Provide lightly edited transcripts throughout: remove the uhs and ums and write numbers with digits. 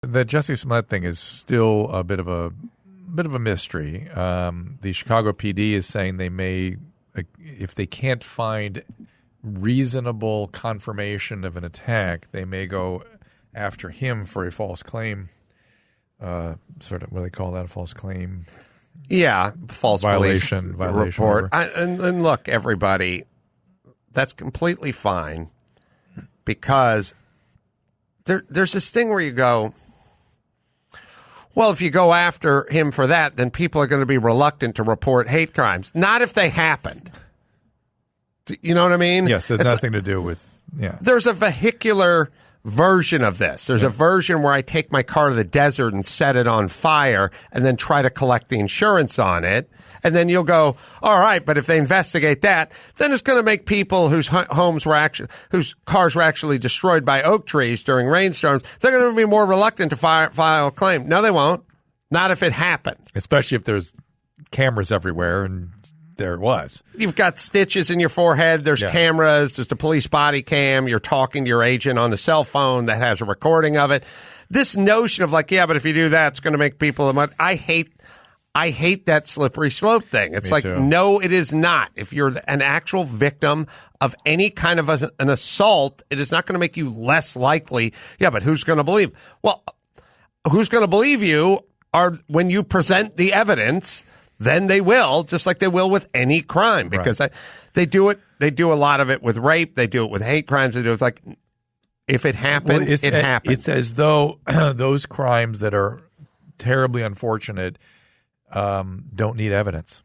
The Jussie Smollett thing is still a bit of a mystery. The Chicago PD is saying they may, if they can't find reasonable confirmation of an attack, they may go after him for a false claim. Sort of, what do they call that? A false claim? Yeah, false violation report. And look, everybody, that's completely fine because there's this thing where you go, well, if you go after him for that, then people are going to be reluctant to report hate crimes. Not if they happened. You know what I mean? Yes, there's nothing to do with, yeah. There's a vehicular version of this. There's a version where I take my car to the desert and set it on fire and then try to collect the insurance on it. And then you'll go, all right, but if they investigate that, then it's going to make people whose whose cars were actually destroyed by oak trees during rainstorms, they're going to be more reluctant to file a claim. No, they won't. Not if it happened. Especially if there's cameras everywhere, and there it was. You've got stitches in your forehead. There's cameras. There's the police body cam. You're talking to your agent on the cell phone that has a recording of it. This notion of like, yeah, but if you do that, it's going to make people. I hate that slippery slope thing. It's like, no, it is not. If you're an actual victim of any kind of an assault, it is not going to make you less likely. Yeah, but who's going to believe? Well, who's going to believe you are when you present the evidence, then they will, just like they will with any crime, because they do it. They do a lot of it with rape. They do it with hate crimes. They do it with, like, if it happened, it happened. It's as though those crimes that are terribly unfortunate don't need evidence.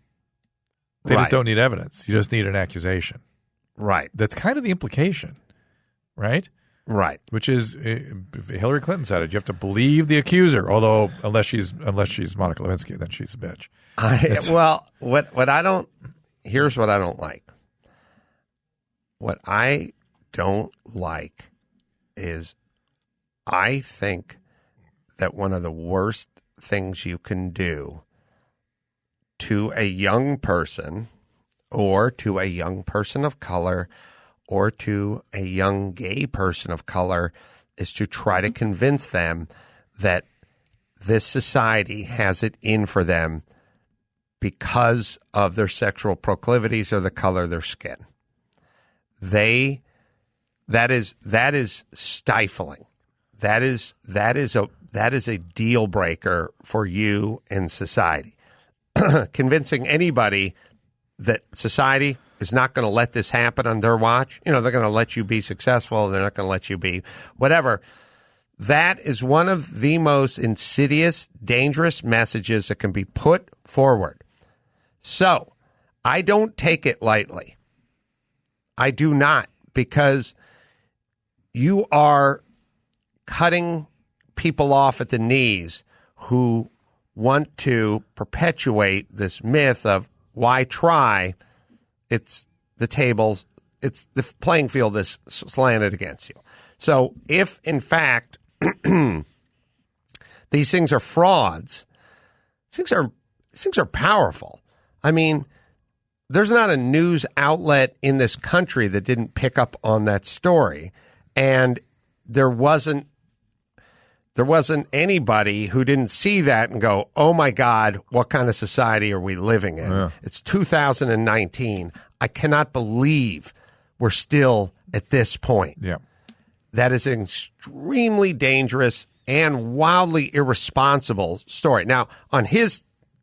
They just don't need evidence. You just need an accusation. Right. That's kind of the implication, right? Right. Which is, Hillary Clinton said it. You have to believe the accuser. Although, unless she's Monica Lewinsky, then she's a bitch. Here's what I don't like. What I don't like is, I think that one of the worst things you can do to a young person, or to a young person of color, or to a young gay person of color, is to try to convince them that this society has it in for them because of their sexual proclivities or the color of their skin. That is stifling. That is a deal breaker for you in society. Convincing anybody that society is not going to let this happen on their watch. You know, they're going to let you be successful. They're not going to let you be whatever. That is one of the most insidious, dangerous messages that can be put forward. So I don't take it lightly. I do not, because you are cutting people off at the knees who want to perpetuate this myth of why try. It's the tables, it's the playing field is slanted against you. So if, in fact, these things are frauds, these things are powerful. I mean, there's not a news outlet in this country that didn't pick up on that story, and there wasn't anybody who didn't see that and go, oh, my God, what kind of society are we living in? Yeah. It's 2019. I cannot believe we're still at this point. Yeah. That is an extremely dangerous and wildly irresponsible story. Now, on his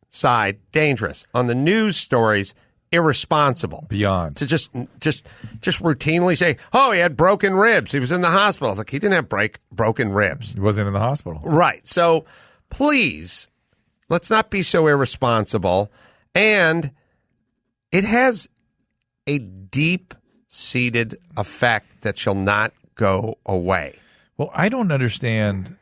side, dangerous. On the news stories, irresponsible. Beyond. To just routinely say, oh, he had broken ribs. He was in the hospital. Like, he didn't have broken ribs. He wasn't in the hospital. Right. So please, let's not be so irresponsible. And it has a deep-seated effect that shall not go away. Well, I don't understand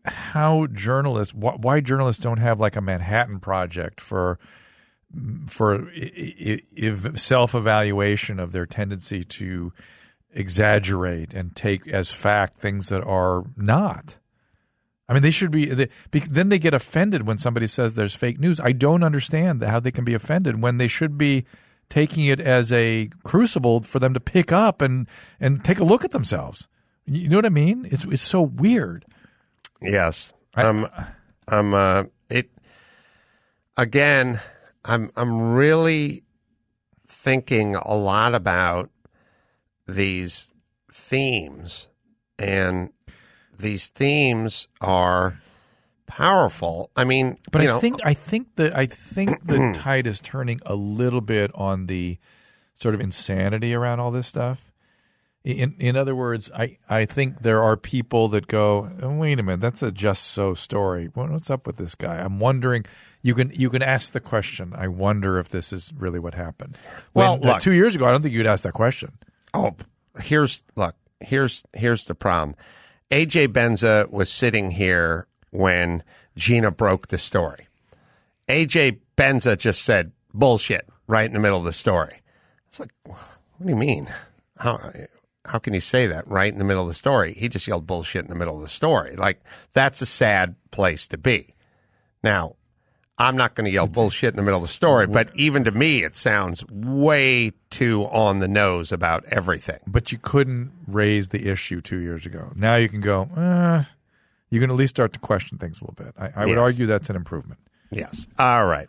how journalists, why journalists don't have like a Manhattan Project for self-evaluation of their tendency to exaggerate and take as fact things that are not. I mean, they should be. Then they get offended when somebody says there's fake news. I don't understand how they can be offended when they should be taking it as a crucible for them to pick up and take a look at themselves. You know what I mean? It's so weird. Yes. I'm really thinking a lot about these themes, and these themes are powerful. I mean, but I think the tide is turning a little bit on the sort of insanity around all this stuff. In other words, I think there are people that go, oh, wait a minute, that's a just so story. What's up with this guy? I'm wondering. You can ask the question. I wonder if this is really what happened. Look, 2 years ago, I don't think you'd ask that question. Oh, here's the problem. AJ Benza was sitting here when Gina broke the story. AJ Benza just said bullshit right in the middle of the story. It's like, what do you mean? How can you say that right in the middle of the story? He just yelled bullshit in the middle of the story. Like, that's a sad place to be. Now, I'm not going to yell bullshit in the middle of the story, but even to me, it sounds way too on the nose about everything. But you couldn't raise the issue 2 years ago. Now you can go, you can at least start to question things a little bit. I would argue that's an improvement. Yes. All right.